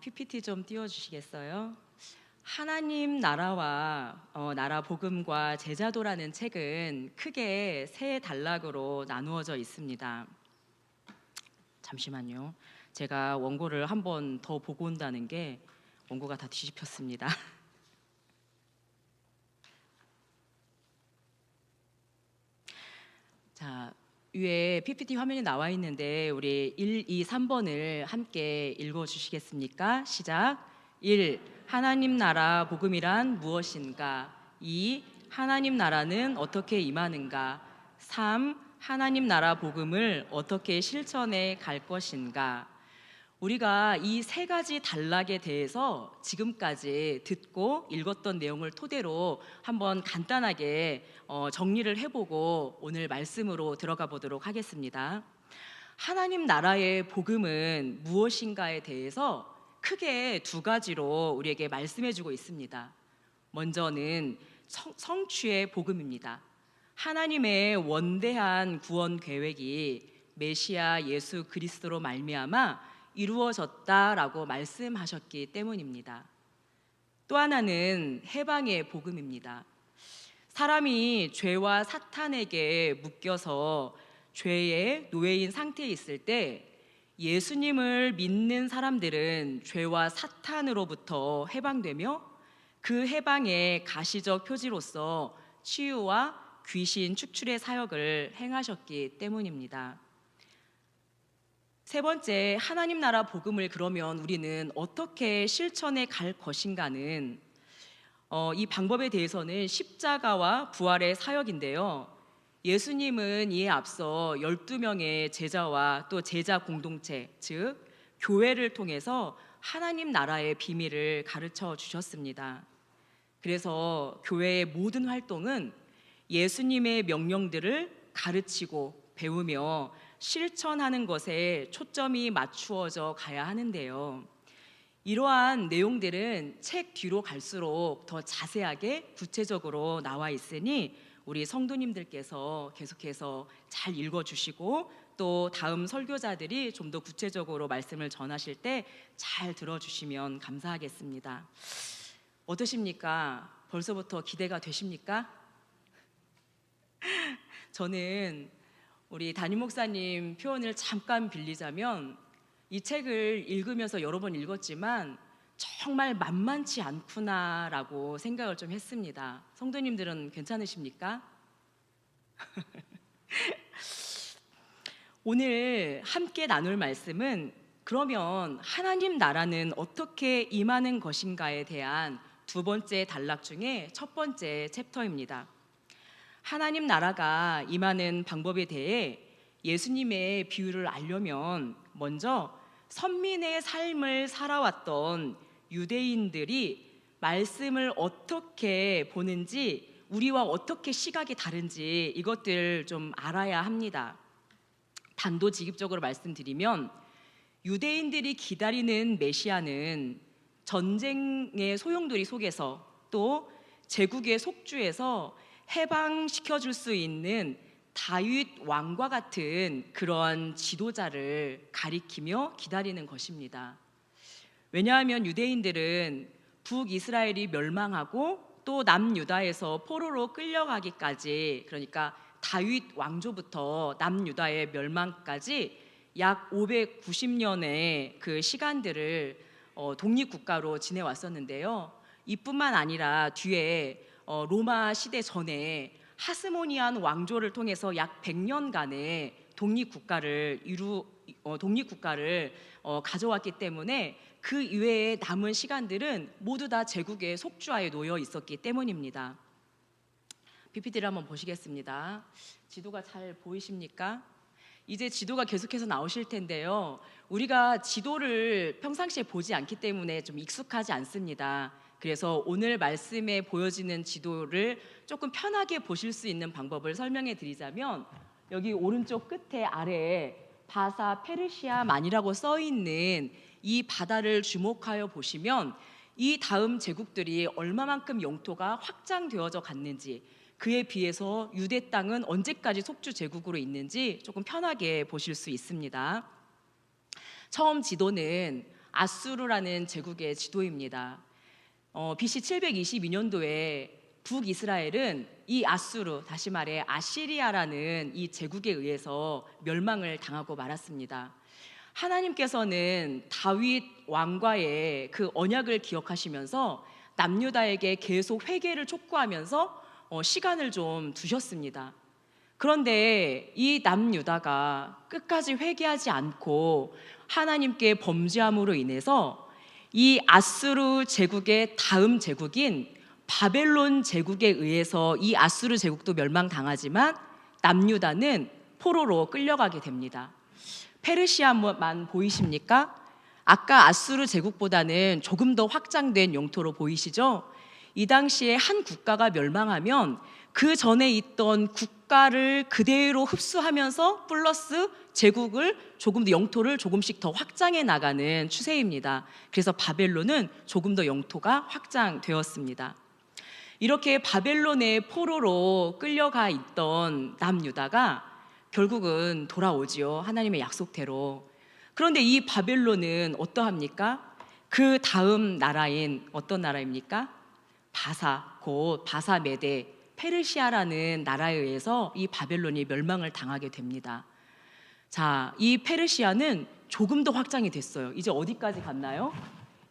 PPT 좀 띄워주시겠어요? 하나님 나라와 나라 복음과 제자도라는 책은 크게 세 단락으로 나누어져 있습니다. 잠시만요. 제가 원고를 한 번 더 보고 온다는 게 원고가 다 뒤집혔습니다. 자, 위에 PPT 화면이 나와 있는데 우리 1, 2, 3번을 함께 읽어주시겠습니까? 시작. 1. 하나님 나라 복음이란 무엇인가? 2. 하나님 나라는 어떻게 임하는가? 3. 하나님 나라 복음을 어떻게 실천해 갈 것인가? 우리가 이 세 가지 단락에 대해서 지금까지 듣고 읽었던 내용을 토대로 한번 간단하게 정리를 해보고 오늘 말씀으로 들어가 보도록 하겠습니다. 하나님 나라의 복음은 무엇인가에 대해서 크게 두 가지로 우리에게 말씀해주고 있습니다. 먼저는 성취의 복음입니다. 하나님의 원대한 구원 계획이 메시아 예수 그리스도로 말미암아 이루어졌다라고 말씀하셨기 때문입니다. 또 하나는 해방의 복음입니다. 사람이 죄와 사탄에게 묶여서 죄의 노예인 상태에 있을 때 예수님을 믿는 사람들은 죄와 사탄으로부터 해방되며 그 해방의 가시적 표지로서 치유와 귀신 축출의 사역을 행하셨기 때문입니다. 세 번째, 하나님 나라 복음을 그러면 우리는 어떻게 실천해 갈 것인가는 이 방법에 대해서는 십자가와 부활의 사역인데요. 예수님은 이에 앞서 12명의 제자와 또 제자 공동체, 즉 교회를 통해서 하나님 나라의 비밀을 가르쳐 주셨습니다. 그래서 교회의 모든 활동은 예수님의 명령들을 가르치고 배우며 실천하는 것에 초점이 맞추어져 가야 하는데요. 이러한 내용들은 책 뒤로 갈수록 더 자세하게 구체적으로 나와 있으니 우리 성도님들께서 계속해서 잘 읽어주시고 또 다음 설교자들이 좀 더 구체적으로 말씀을 전하실 때 잘 들어주시면 감사하겠습니다. 어떠십니까? 벌써부터 기대가 되십니까? 저는 우리 담임 목사님 표현을 잠깐 빌리자면 이 책을 읽으면서 여러 번 읽었지만 정말 만만치 않구나라고 생각을 좀 했습니다. 성도님들은 괜찮으십니까? 오늘 함께 나눌 말씀은 그러면 하나님 나라는 어떻게 임하는 것인가에 대한 두 번째 단락 중에 첫 번째 챕터입니다. 하나님 나라가 임하는 방법에 대해 예수님의 비유를 알려면 먼저 선민의 삶을 살아왔던 유대인들이 말씀을 어떻게 보는지, 우리와 어떻게 시각이 다른지 이것들 좀 알아야 합니다. 단도직입적으로 말씀드리면 유대인들이 기다리는 메시아는 전쟁의 소용돌이 속에서 또 제국의 속주에서 해방시켜줄 수 있는 다윗 왕과 같은 그런 지도자를 가리키며 기다리는 것입니다. 왜냐하면 유대인들은 북이스라엘이 멸망하고 또 남유다에서 포로로 끌려가기까지, 그러니까 다윗 왕조부터 남유다의 멸망까지 약 590년의 그 시간들을 독립국가로 지내왔었는데요. 이뿐만 아니라 뒤에 로마 시대 전에 하스모니안 왕조를 통해서 약 100년간의 독립국가를 가져왔기 때문에 그 이외에 남은 시간들은 모두 다 제국의 속주하에 놓여 있었기 때문입니다. PPT를 한번 보시겠습니다. 지도가 잘 보이십니까? 이제 지도가 계속해서 나오실 텐데요. 우리가 지도를 평상시에 보지 않기 때문에 좀 익숙하지 않습니다. 그래서 오늘 말씀에 보여지는 지도를 조금 편하게 보실 수 있는 방법을 설명해 드리자면 여기 오른쪽 끝에 아래에 바사 페르시아만이라고 써 있는 이 바다를 주목하여 보시면 이 다음 제국들이 얼마만큼 영토가 확장되어져 갔는지, 그에 비해서 유대 땅은 언제까지 속주 제국으로 있는지 조금 편하게 보실 수 있습니다. 처음 지도는 아수르라는 제국의 지도입니다. BC 722년도에 북이스라엘은 이 아수르, 다시 말해 아시리아라는 이 제국에 의해서 멸망을 당하고 말았습니다. 하나님께서는 다윗 왕과의 그 언약을 기억하시면서 남유다에게 계속 회개를 촉구하면서 시간을 좀 두셨습니다. 그런데 이 남유다가 끝까지 회개하지 않고 하나님께 범죄함으로 인해서 이 아수르 제국의 다음 제국인 바벨론 제국에 의해서 이 아수르 제국도 멸망당하지만 남유다는 포로로 끌려가게 됩니다. 페르시아만 보이십니까? 아까 아수르 제국보다는 조금 더 확장된 영토로 보이시죠? 이 당시에 한 국가가 멸망하면 그 전에 있던 국가를 그대로 흡수하면서 플러스 제국을 조금 더 영토를 조금씩 더 확장해 나가는 추세입니다. 그래서 바벨론은 조금 더 영토가 확장되었습니다. 이렇게 바벨론의 포로로 끌려가 있던 남유다가 결국은 돌아오지요. 하나님의 약속대로. 그런데 이 바벨론은 어떠합니까? 그 다음 나라인 어떤 나라입니까? 바사, 곧 바사메대, 페르시아라는 나라에 의해서 이 바벨론이 멸망을 당하게 됩니다. 자, 이 페르시아는 조금 더 확장이 됐어요. 이제 어디까지 갔나요?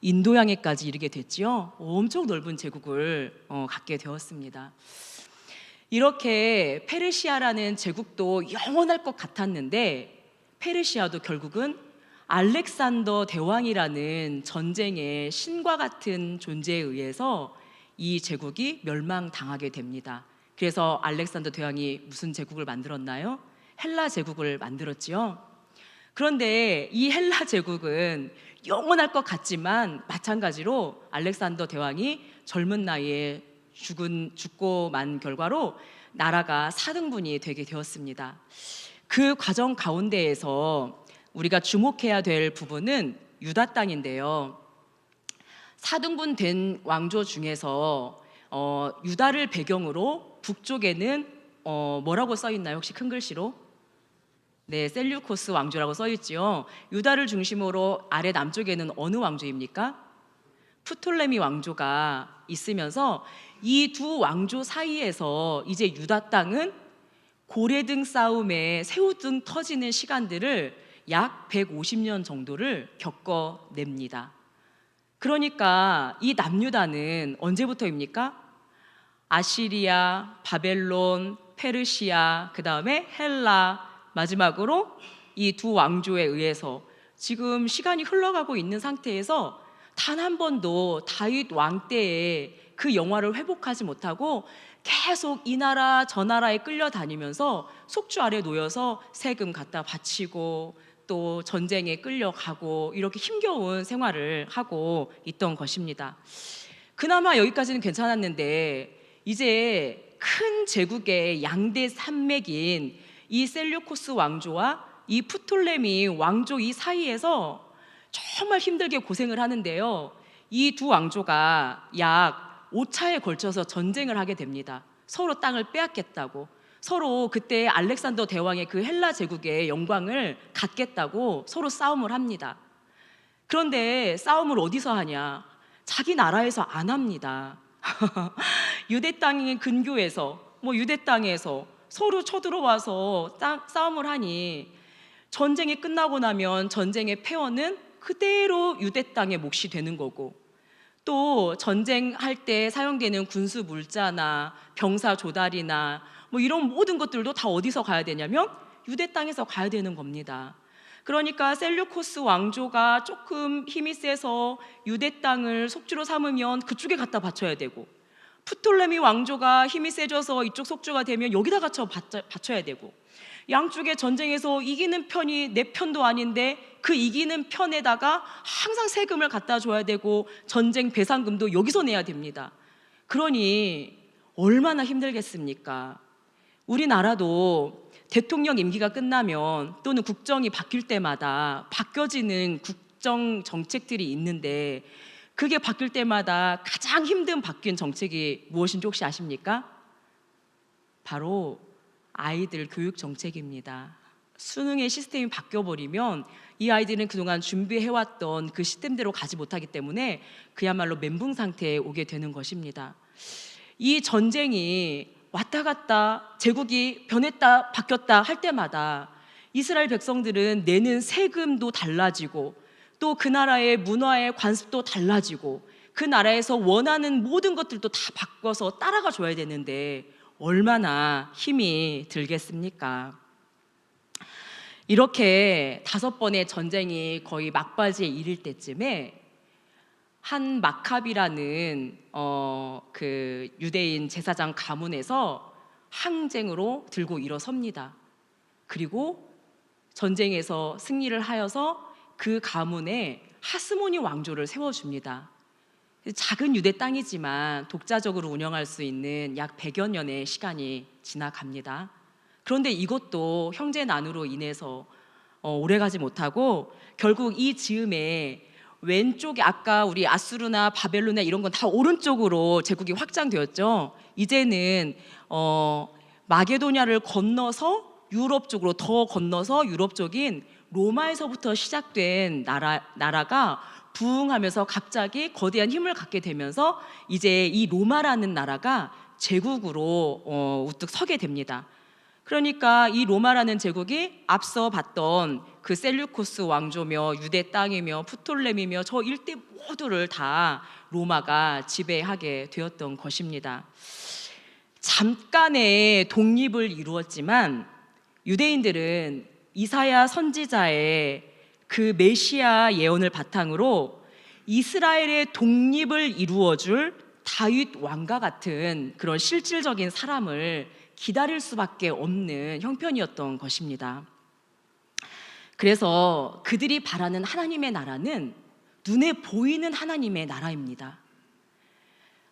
인도양해까지 이르게 됐지요. 엄청 넓은 제국을 갖게 되었습니다. 이렇게 페르시아라는 제국도 영원할 것 같았는데 페르시아도 결국은 알렉산더 대왕이라는 전쟁의 신과 같은 존재에 의해서 이 제국이 멸망당하게 됩니다. 그래서 알렉산더 대왕이 무슨 제국을 만들었나요? 헬라 제국을 만들었지요. 그런데 이 헬라 제국은 영원할 것 같지만 마찬가지로 알렉산더 대왕이 젊은 나이에 죽고 만 결과로 나라가 4등분이 되게 되었습니다. 그 과정 가운데에서 우리가 주목해야 될 부분은 유다 땅인데요. 4등분 된 왕조 중에서 유다를 배경으로 북쪽에는 뭐라고 써 있나요? 혹시 큰 글씨로? 네, 셀류코스 왕조라고 써 있지요. 유다를 중심으로 아래 남쪽에는 어느 왕조입니까? 프톨레미 왕조가 있으면서 이 두 왕조 사이에서 이제 유다 땅은 고래등 싸움에 새우등 터지는 시간들을 약 150년 정도를 겪어냅니다. 그러니까 이 남유다는 언제부터입니까? 아시리아, 바벨론, 페르시아, 그 다음에 헬라, 마지막으로 이 두 왕조에 의해서 지금 시간이 흘러가고 있는 상태에서 단 한 번도 다윗 왕 때의 그 영화를 회복하지 못하고 계속 이 나라 저 나라에 끌려다니면서 속주 아래 놓여서 세금 갖다 바치고 또 전쟁에 끌려가고 이렇게 힘겨운 생활을 하고 있던 것입니다. 그나마 여기까지는 괜찮았는데 이제 큰 제국의 양대 산맥인 이 셀류코스 왕조와 이 프톨레미 왕조 이 사이에서 정말 힘들게 고생을 하는데요. 이 두 왕조가 약 5차에 걸쳐서 전쟁을 하게 됩니다. 서로 땅을 빼앗겠다고, 서로 그때 알렉산더 대왕의 그 헬라 제국의 영광을 갖겠다고 서로 싸움을 합니다. 그런데 싸움을 어디서 하냐? 자기 나라에서 안 합니다. 유대 땅의 근교에서, 유대 땅에서 서로 쳐들어와서 싸움을 하니 전쟁이 끝나고 나면 전쟁의 패원은 그대로 유대 땅의 몫이 되는 거고, 또 전쟁할 때 사용되는 군수 물자나 병사 조달이나 이런 모든 것들도 다 어디서 가야 되냐면 유대 땅에서 가야 되는 겁니다. 그러니까 셀류코스 왕조가 조금 힘이 세서 유대 땅을 속주로 삼으면 그쪽에 갖다 바쳐야 되고, 프톨레미 왕조가 힘이 세져서 이쪽 속주가 되면 여기다 바쳐야 되고, 양쪽의 전쟁에서 이기는 편이 내 편도 아닌데 그 이기는 편에다가 항상 세금을 갖다 줘야 되고 전쟁 배상금도 여기서 내야 됩니다. 그러니 얼마나 힘들겠습니까? 우리나라도 대통령 임기가 끝나면 또는 국정이 바뀔 때마다 바뀌어지는 국정 정책들이 있는데, 그게 바뀔 때마다 가장 힘든 바뀐 정책이 무엇인지 혹시 아십니까? 바로 아이들 교육 정책입니다. 수능의 시스템이 바뀌어버리면 이 아이들은 그동안 준비해왔던 그 시스템대로 가지 못하기 때문에 그야말로 멘붕 상태에 오게 되는 것입니다. 이 전쟁이 왔다 갔다 제국이 변했다 바뀌었다 할 때마다 이스라엘 백성들은 내는 세금도 달라지고 또 그 나라의 문화의 관습도 달라지고 그 나라에서 원하는 모든 것들도 다 바꿔서 따라가 줘야 되는데 얼마나 힘이 들겠습니까? 이렇게 5번의 전쟁이 거의 막바지에 이를 때쯤에 한 마캅이라는 그 유대인 제사장 가문에서 항쟁으로 들고 일어섭니다. 그리고 전쟁에서 승리를 하여서 그 가문에 하스모니 왕조를 세워줍니다. 작은 유대 땅이지만 독자적으로 운영할 수 있는 약 100여 년의 시간이 지나갑니다. 그런데 이것도 형제 난으로 인해서 오래가지 못하고 결국 이 즈음에 왼쪽에 아까 우리 아수르나 바벨론이나 이런 건 다 오른쪽으로 제국이 확장되었죠. 이제는 마게도냐를 건너서 유럽 쪽으로 더 건너서 유럽 쪽인 로마에서부터 시작된 나라가 부흥하면서 갑자기 거대한 힘을 갖게 되면서 이제 이 로마라는 나라가 제국으로 우뚝 서게 됩니다. 그러니까 이 로마라는 제국이 앞서 봤던 그 셀류코스 왕조며 유대 땅이며 프톨레미며 저 일대 모두를 다 로마가 지배하게 되었던 것입니다. 잠깐의 독립을 이루었지만 유대인들은 이사야 선지자의 그 메시아 예언을 바탕으로 이스라엘의 독립을 이루어줄 다윗 왕과 같은 그런 실질적인 사람을 기다릴 수밖에 없는 형편이었던 것입니다. 그래서 그들이 바라는 하나님의 나라는 눈에 보이는 하나님의 나라입니다.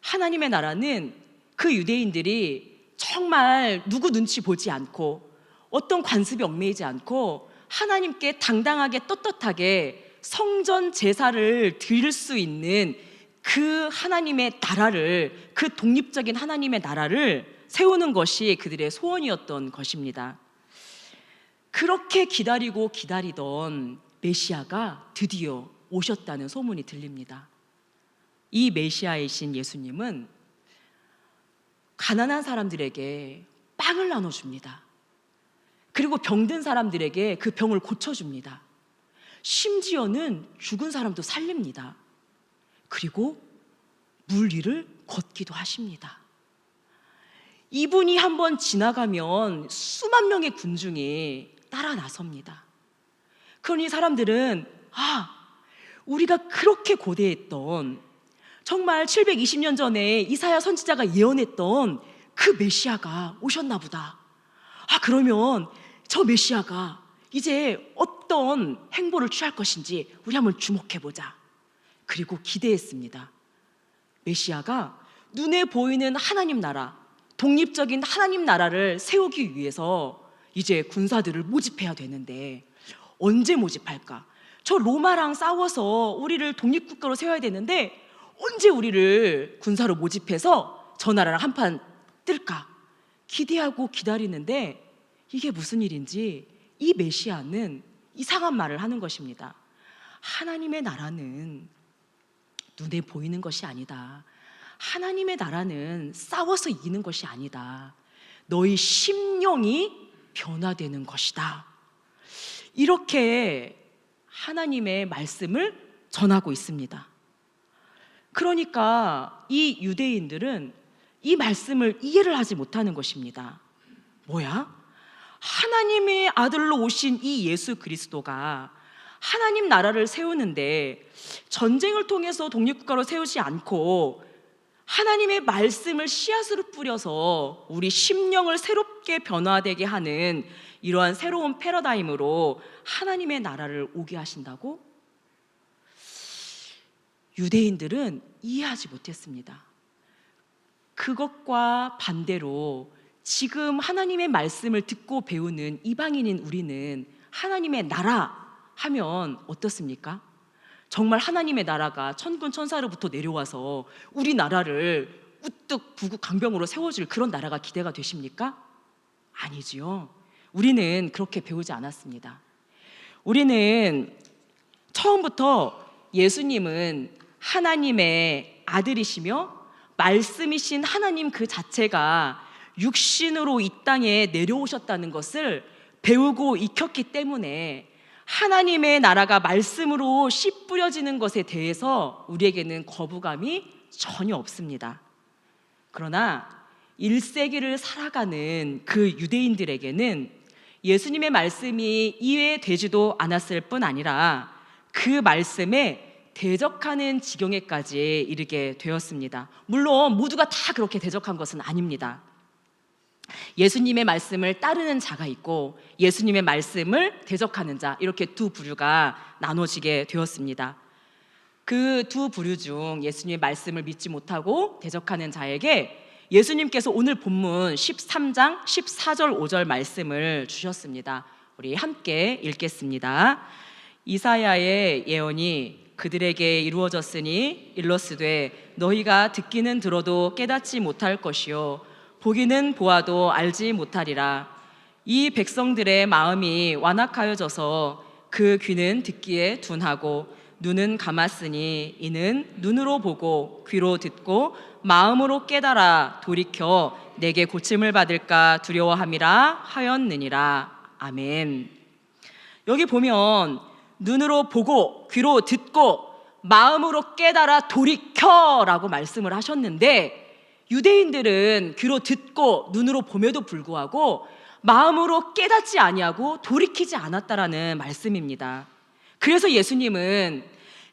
하나님의 나라는 그 유대인들이 정말 누구 눈치 보지 않고 어떤 관습에 얽매이지 않고 하나님께 당당하게 떳떳하게 성전 제사를 드릴 수 있는 그 하나님의 나라를, 그 독립적인 하나님의 나라를 세우는 것이 그들의 소원이었던 것입니다. 그렇게 기다리고 기다리던 메시아가 드디어 오셨다는 소문이 들립니다. 이 메시아이신 예수님은 가난한 사람들에게 빵을 나눠줍니다. 그리고 병든 사람들에게 그 병을 고쳐줍니다. 심지어는 죽은 사람도 살립니다. 그리고 물 위를 걷기도 하십니다. 이분이 한번 지나가면 수만 명의 군중이 따라 나섭니다. 그러니 사람들은 우리가 그렇게 고대했던 정말 720년 전에 이사야 선지자가 예언했던 그 메시아가 오셨나 보다. 그러면 저 메시아가 이제 어떤 행보를 취할 것인지 우리 한번 주목해보자. 그리고 기대했습니다. 메시아가 눈에 보이는 하나님 나라, 독립적인 하나님 나라를 세우기 위해서 이제 군사들을 모집해야 되는데 언제 모집할까? 저 로마랑 싸워서 우리를 독립국가로 세워야 되는데 언제 우리를 군사로 모집해서 저 나라랑 한판 뜰까? 기대하고 기다리는데 이게 무슨 일인지 이 메시아는 이상한 말을 하는 것입니다. 하나님의 나라는 눈에 보이는 것이 아니다. 하나님의 나라는 싸워서 이기는 것이 아니다. 너희 심령이 변화되는 것이다. 이렇게 하나님의 말씀을 전하고 있습니다. 그러니까 이 유대인들은 이 말씀을 이해를 하지 못하는 것입니다. 뭐야? 하나님의 아들로 오신 이 예수 그리스도가 하나님 나라를 세우는데 전쟁을 통해서 독립국가로 세우지 않고 하나님의 말씀을 씨앗으로 뿌려서 우리 심령을 새롭게 변화되게 하는 이러한 새로운 패러다임으로 하나님의 나라를 오게 하신다고? 유대인들은 이해하지 못했습니다. 그것과 반대로 지금 하나님의 말씀을 듣고 배우는 이방인인 우리는 하나님의 나라 하면 어떻습니까? 정말 하나님의 나라가 천군 천사로부터 내려와서 우리 나라를 우뚝 부국 강병으로 세워줄 그런 나라가 기대가 되십니까? 아니지요. 우리는 그렇게 배우지 않았습니다. 우리는 처음부터 예수님은 하나님의 아들이시며 말씀이신 하나님 그 자체가 육신으로 이 땅에 내려오셨다는 것을 배우고 익혔기 때문에 하나님의 나라가 말씀으로 씨 뿌려지는 것에 대해서 우리에게는 거부감이 전혀 없습니다. 그러나 1세기를 살아가는 그 유대인들에게는 예수님의 말씀이 이해되지도 않았을 뿐 아니라 그 말씀에 대적하는 지경에까지 이르게 되었습니다. 물론 모두가 다 그렇게 대적한 것은 아닙니다. 예수님의 말씀을 따르는 자가 있고 예수님의 말씀을 대적하는 자, 이렇게 두 부류가 나눠지게 되었습니다. 그 두 부류 중 예수님의 말씀을 믿지 못하고 대적하는 자에게 예수님께서 오늘 본문 13장 14절 5절 말씀을 주셨습니다. 우리 함께 읽겠습니다. 이사야의 예언이 그들에게 이루어졌으니 일러스되 너희가 듣기는 들어도 깨닫지 못할 것이요 보기는 보아도 알지 못하리라. 이 백성들의 마음이 완악하여져서 그 귀는 듣기에 둔하고 눈은 감았으니 이는 눈으로 보고 귀로 듣고 마음으로 깨달아 돌이켜 내게 고침을 받을까 두려워함이라 하였느니라. 아멘. 여기 보면 눈으로 보고 귀로 듣고 마음으로 깨달아 돌이켜라고 말씀을 하셨는데, 유대인들은 귀로 듣고 눈으로 봄에도 불구하고 마음으로 깨닫지 아니하고 돌이키지 않았다라는 말씀입니다. 그래서 예수님은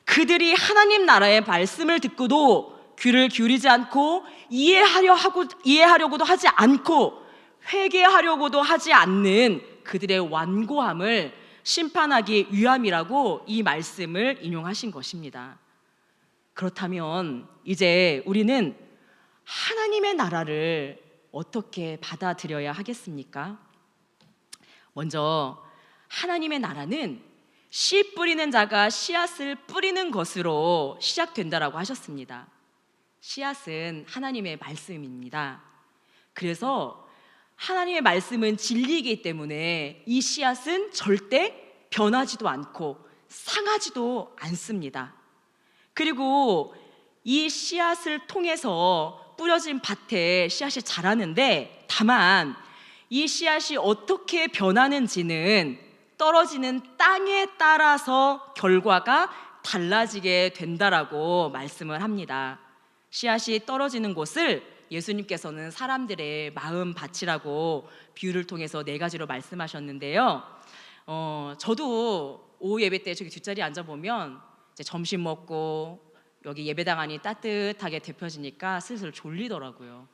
그들이 하나님 나라의 말씀을 듣고도 귀를 기울이지 않고 이해하려고도 하지 않고 회개하려고도 하지 않는 그들의 완고함을 심판하기 위함이라고 이 말씀을 인용하신 것입니다. 그렇다면 이제 우리는 하나님의 나라를 어떻게 받아들여야 하겠습니까? 먼저 하나님의 나라는 씨 뿌리는 자가 씨앗을 뿌리는 것으로 시작된다라고 하셨습니다. 씨앗은 하나님의 말씀입니다. 그래서 하나님의 말씀은 진리이기 때문에 이 씨앗은 절대 변하지도 않고 상하지도 않습니다. 그리고 이 씨앗을 통해서 뿌려진 밭에 씨앗이 자라는데, 다만 이 씨앗이 어떻게 변하는지는 떨어지는 땅에 따라서 결과가 달라지게 된다라고 말씀을 합니다. 씨앗이 떨어지는 곳을 예수님께서는 사람들의 마음 밭이라고 비유를 통해서 4가지로 말씀하셨는데요. 저도 오후 예배 때 저기 뒷자리에 앉아보면 이제 점심 먹고 여기 예배당 안이 따뜻하게 데펴지니까 슬슬 졸리더라고요.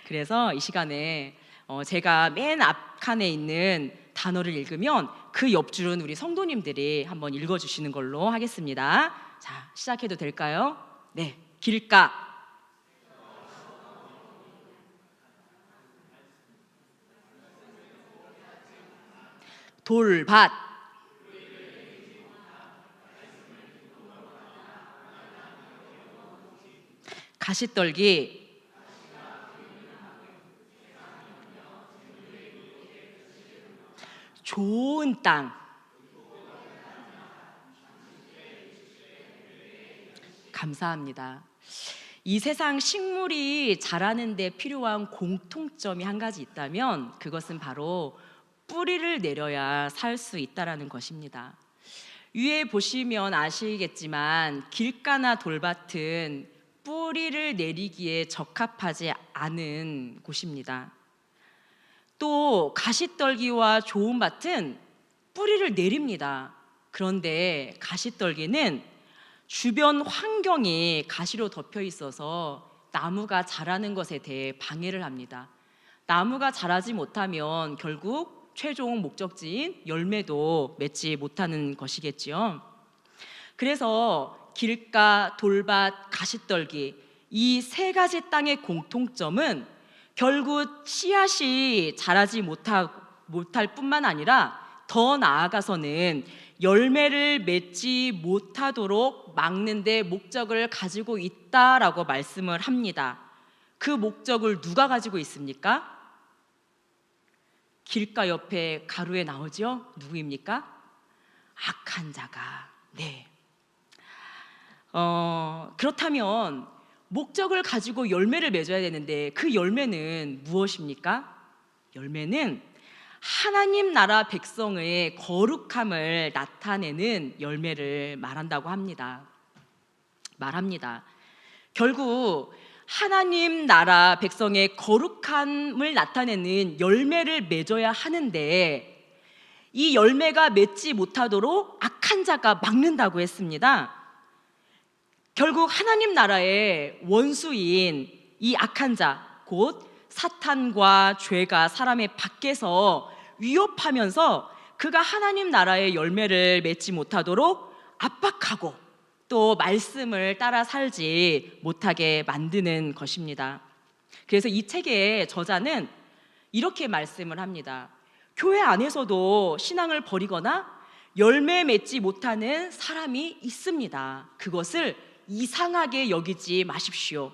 그래서 이 시간에 제가 맨 앞칸에 있는 단어를 읽으면 그 옆줄은 우리 성도님들이 한번 읽어주시는 걸로 하겠습니다. 자, 시작해도 될까요? 네, 길가, 돌밭, 가시떨기, 좋은 땅. 감사합니다. 이 세상 식물이 자라는 데 필요한 공통점이 한 가지 있다면 그것은 바로 뿌리를 내려야 살 수 있다라는 것입니다. 위에 보시면 아시겠지만 길가나 돌밭은 뿌리를 내리기에 적합하지 않은 곳입니다. 또 가시떨기와 좋은 밭은 뿌리를 내립니다. 그런데 가시떨기는 주변 환경이 가시로 덮여 있어서 나무가 자라는 것에 대해 방해를 합니다. 나무가 자라지 못하면 결국 최종 목적지인 열매도 맺지 못하는 것이겠지요. 그래서 길가, 돌밭, 가시떨기, 이 3가지 땅의 공통점은 결국 씨앗이 자라지 못할 뿐만 아니라 더 나아가서는 열매를 맺지 못하도록 막는 데 목적을 가지고 있다라고 말씀을 합니다. 그 목적을 누가 가지고 있습니까? 길가 옆에 가루에 나오죠? 누구입니까? 악한 자가. 네. 그렇다면 목적을 가지고 열매를 맺어야 되는데 그 열매는 무엇입니까? 열매는 하나님 나라 백성의 거룩함을 나타내는 열매를 말합니다. 결국 하나님 나라 백성의 거룩함을 나타내는 열매를 맺어야 하는데 이 열매가 맺지 못하도록 악한 자가 막는다고 했습니다. 결국 하나님 나라의 원수인 이 악한 자, 곧 사탄과 죄가 사람의 밖에서 위협하면서 그가 하나님 나라의 열매를 맺지 못하도록 압박하고 또 말씀을 따라 살지 못하게 만드는 것입니다. 그래서 이 책의 저자는 이렇게 말씀을 합니다. 교회 안에서도 신앙을 버리거나 열매 맺지 못하는 사람이 있습니다. 그것을 이상하게 여기지 마십시오.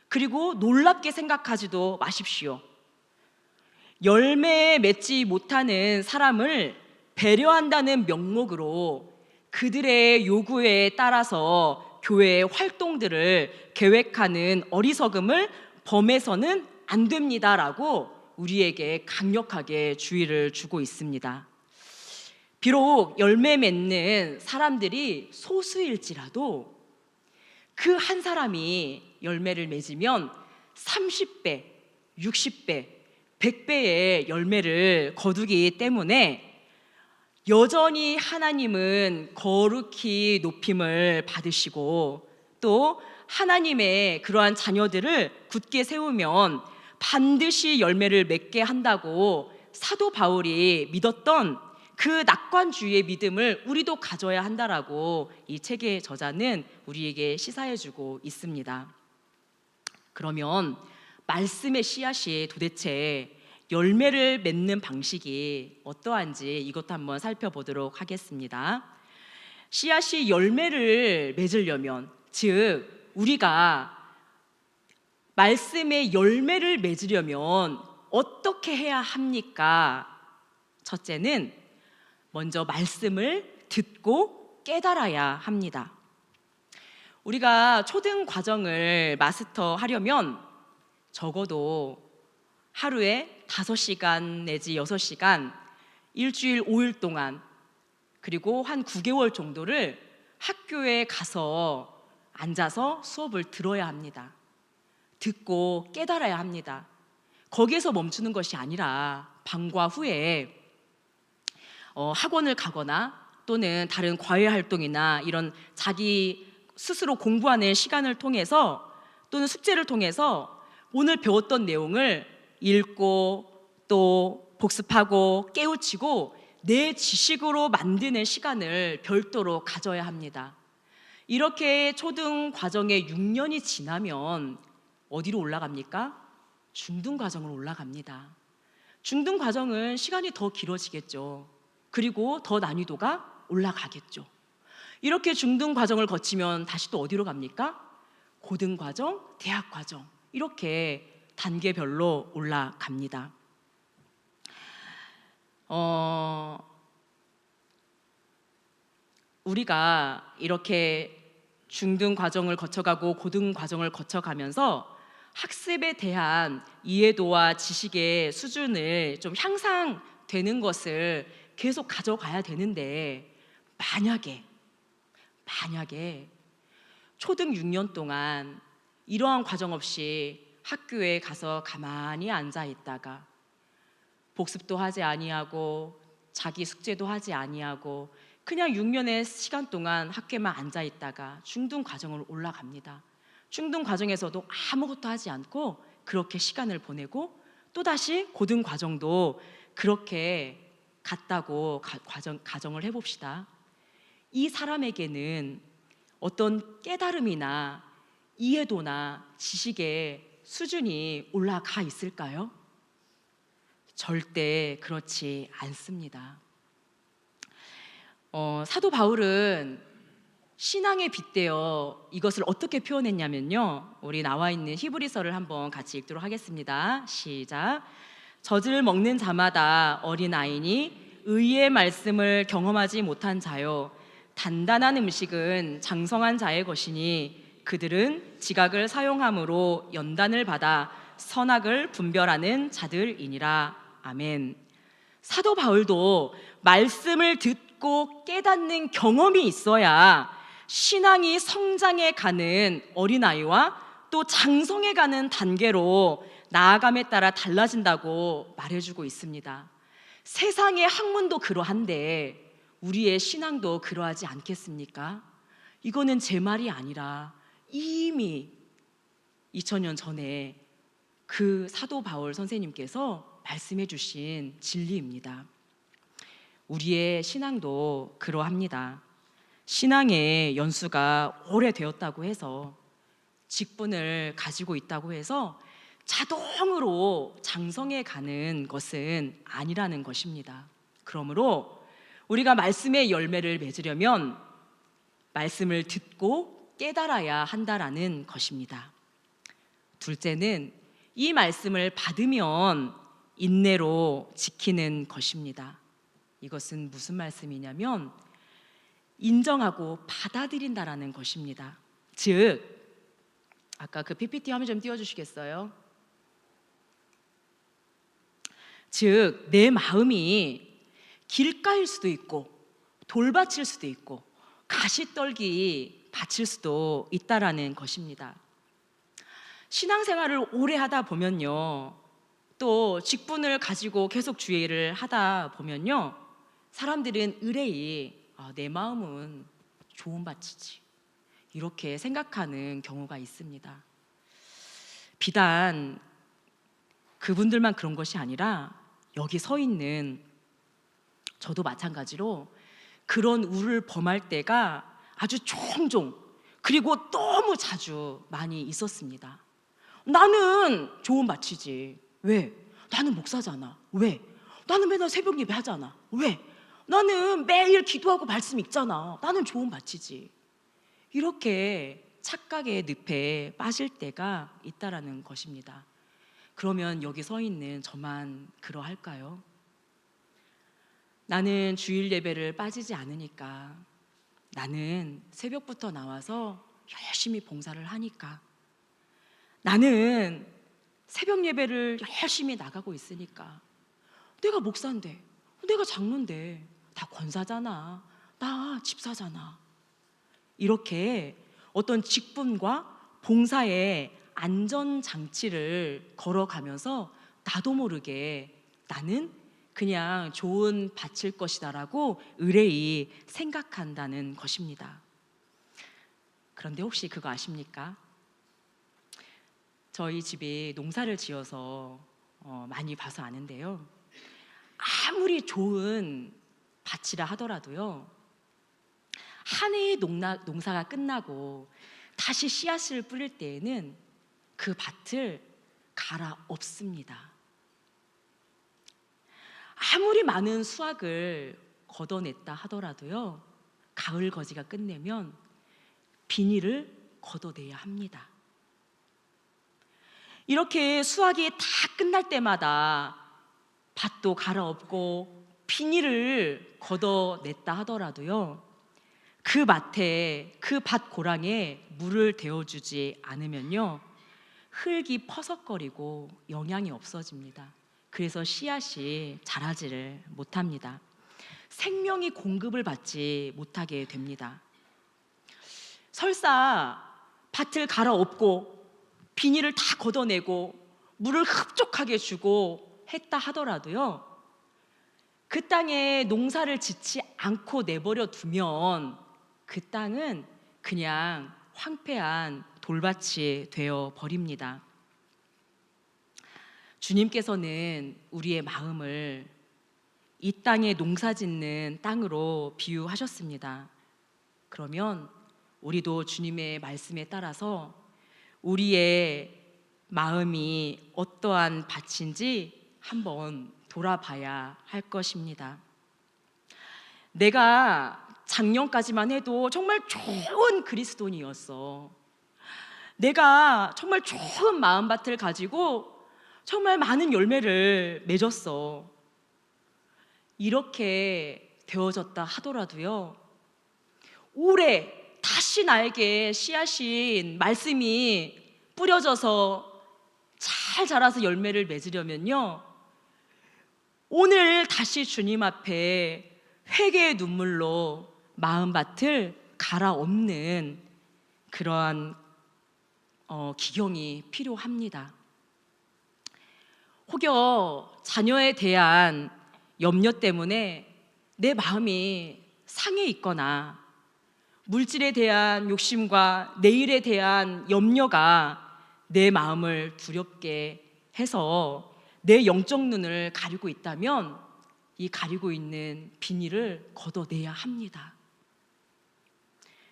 그리고 놀랍게 생각하지도 마십시오. 열매 맺지 못하는 사람을 배려한다는 명목으로 그들의 요구에 따라서 교회의 활동들을 계획하는 어리석음을 범해서는 안 됩니다라고 우리에게 강력하게 주의를 주고 있습니다. 비록 열매 맺는 사람들이 소수일지라도 그 한 사람이 열매를 맺으면 30배, 60배, 100배의 열매를 거두기 때문에 여전히 하나님은 거룩히 높임을 받으시고 또 하나님의 그러한 자녀들을 굳게 세우면 반드시 열매를 맺게 한다고 사도 바울이 믿었던 그 낙관주의의 믿음을 우리도 가져야 한다라고 이 책의 저자는 우리에게 시사해주고 있습니다. 그러면 말씀의 씨앗이 도대체 열매를 맺는 방식이 어떠한지 이것도 한번 살펴보도록 하겠습니다. 씨앗이 열매를 맺으려면, 즉 우리가 말씀의 열매를 맺으려면 어떻게 해야 합니까? 첫째는 먼저 말씀을 듣고 깨달아야 합니다. 우리가 초등 과정을 마스터하려면 적어도 하루에 5시간 내지 6시간, 일주일 5일 동안, 그리고 한 9개월 정도를 학교에 가서 앉아서 수업을 들어야 합니다. 듣고 깨달아야 합니다. 거기에서 멈추는 것이 아니라 방과 후에 학원을 가거나 또는 다른 과외 활동이나 이런 자기 스스로 공부하는 시간을 통해서 또는 숙제를 통해서 오늘 배웠던 내용을 읽고 또 복습하고 깨우치고 내 지식으로 만드는 시간을 별도로 가져야 합니다. 이렇게 초등 과정의 6년이 지나면 어디로 올라갑니까? 중등 과정으로 올라갑니다. 중등 과정은 시간이 더 길어지겠죠. 그리고 더 난이도가 올라가겠죠. 이렇게 중등 과정을 거치면 다시 또 어디로 갑니까? 고등 과정, 대학 과정, 이렇게 단계별로 올라갑니다. 우리가 이렇게 중등 과정을 거쳐가고 고등 과정을 거쳐가면서 학습에 대한 이해도와 지식의 수준을 좀 향상되는 것을 계속 가져가야 되는데 만약에 초등 6년 동안 이러한 과정 없이 학교에 가서 가만히 앉아 있다가 복습도 하지 아니하고 자기 숙제도 하지 아니하고 그냥 6년의 시간 동안 학교에만 앉아 있다가 중등 과정으로 올라갑니다. 중등 과정에서도 아무것도 하지 않고 그렇게 시간을 보내고 또다시 고등 과정도 그렇게 갔다고 가정을 해봅시다. 이 사람에게는 어떤 깨달음이나 이해도나 지식의 수준이 올라가 있을까요? 절대 그렇지 않습니다. 사도 바울은 신앙에 빗대어 이것을 어떻게 표현했냐면요, 우리 나와 있는 히브리서를 한번 같이 읽도록 하겠습니다. 시작. 젖을 먹는 자마다 어린아이니 의의 말씀을 경험하지 못한 자요, 단단한 음식은 장성한 자의 것이니 그들은 지각을 사용함으로 연단을 받아 선악을 분별하는 자들이니라. 아멘. 사도 바울도 말씀을 듣고 깨닫는 경험이 있어야 신앙이 성장해 가는 어린아이와 또 장성해 가는 단계로 나아감에 따라 달라진다고 말해주고 있습니다. 세상의 학문도 그러한데 우리의 신앙도 그러하지 않겠습니까? 이거는 제 말이 아니라 이미 2000년 전에 그 사도 바울 선생님께서 말씀해 주신 진리입니다. 우리의 신앙도 그러합니다. 신앙의 연수가 오래되었다고 해서, 직분을 가지고 있다고 해서 자동으로 장성해 가는 것은 아니라는 것입니다. 그러므로 우리가 말씀의 열매를 맺으려면 말씀을 듣고 깨달아야 한다라는 것입니다. 둘째는 이 말씀을 받으면 인내로 지키는 것입니다. 이것은 무슨 말씀이냐면 인정하고 받아들인다라는 것입니다. 즉, 아까 그 PPT 화면 좀 띄워주시겠어요? 즉, 내 마음이 길가일 수도 있고 돌밭일 수도 있고 가시떨기 밭일 수도 있다라는 것입니다. 신앙생활을 오래 하다 보면요, 또 직분을 가지고 계속 주의를 하다 보면요, 사람들은 의뢰이 내 마음은 좋은 밭이지, 이렇게 생각하는 경우가 있습니다. 비단 그분들만 그런 것이 아니라 여기 서 있는 저도 마찬가지로 그런 우를 범할 때가 아주 종종, 그리고 너무 자주 많이 있었습니다. 나는 좋은 밭이지. 왜? 나는 목사잖아. 왜? 나는 맨날 새벽 예배 하잖아. 왜? 나는 매일 기도하고 말씀 읽잖아. 나는 좋은 밭이지. 이렇게 착각의 늪에 빠질 때가 있다라는 것입니다. 그러면 여기 서 있는 저만 그러할까요? 나는 주일 예배를 빠지지 않으니까, 나는 새벽부터 나와서 열심히 봉사를 하니까, 나는 새벽 예배를 열심히 나가고 있으니까, 내가 목사인데, 내가 장로인데, 다 권사잖아, 나 집사잖아, 이렇게 어떤 직분과 봉사의 안전장치를 걸어가면서 나도 모르게 나는 그냥 좋은 밭일 것이다라고 의뢰이 생각한다는 것입니다. 그런데 혹시 그거 아십니까? 저희 집이 농사를 지어서 많이 봐서 아는데요, 아무리 좋은 밭이라 하더라도요, 한 해의 농사가 끝나고 다시 씨앗을 뿌릴 때에는 그 밭을 갈아엎습니다. 아무리 많은 수확을 걷어냈다 하더라도요, 가을 거지가 끝내면 비닐을 걷어내야 합니다. 이렇게 수확이 다 끝날 때마다 밭도 갈아엎고 비닐을 걷어냈다 하더라도요, 그 밭에, 그 밭 고랑에 물을 데워주지 않으면요, 흙이 퍼석거리고 영양이 없어집니다. 그래서 씨앗이 자라지를 못합니다. 생명이 공급을 받지 못하게 됩니다. 설사 밭을 갈아엎고 비닐을 다 걷어내고 물을 흡족하게 주고 했다 하더라도요, 그 땅에 농사를 짓지 않고 내버려 두면 그 땅은 그냥 황폐한 돌밭이 되어 버립니다. 주님께서는 우리의 마음을 이 땅에 농사 짓는 땅으로 비유하셨습니다. 그러면 우리도 주님의 말씀에 따라서 우리의 마음이 어떠한 밭인지 한번 돌아봐야 할 것입니다. 내가 작년까지만 해도 정말 좋은 그리스도인이었어. 내가 정말 좋은 마음밭을 가지고 정말 많은 열매를 맺었어. 이렇게 되어졌다 하더라도요, 올해 다시 나에게 씨앗인 말씀이 뿌려져서 잘 자라서 열매를 맺으려면요, 오늘 다시 주님 앞에 회개의 눈물로 마음밭을 갈아엎는 그러한 기경이 필요합니다. 혹여 자녀에 대한 염려 때문에 내 마음이 상해 있거나 물질에 대한 욕심과 내일에 대한 염려가 내 마음을 두렵게 해서 내 영적 눈을 가리고 있다면 이 가리고 있는 비닐을 걷어내야 합니다.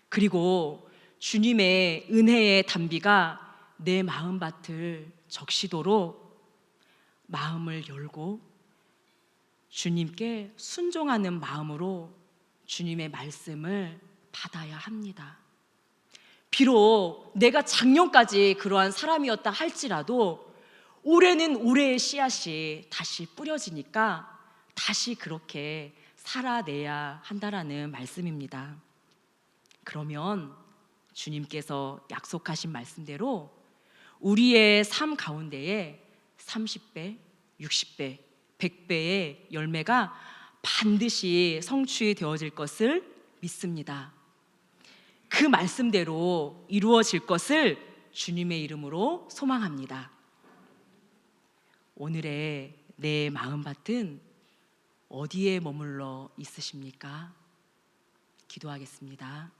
그리고 주님의 은혜의 단비가 내 마음밭을 적시도록 마음을 열고 주님께 순종하는 마음으로 주님의 말씀을 받아야 합니다. 비록 내가 작년까지 그러한 사람이었다 할지라도 올해는 올해의 씨앗이 다시 뿌려지니까 다시 그렇게 살아내야 한다라는 말씀입니다. 그러면 주님께서 약속하신 말씀대로 우리의 삶 가운데에 30배, 60배, 100배의 열매가 반드시 성취 되어질 것을 믿습니다. 그 말씀대로 이루어질 것을 주님의 이름으로 소망합니다. 오늘의 내 마음밭은 어디에 머물러 있으십니까? 기도하겠습니다.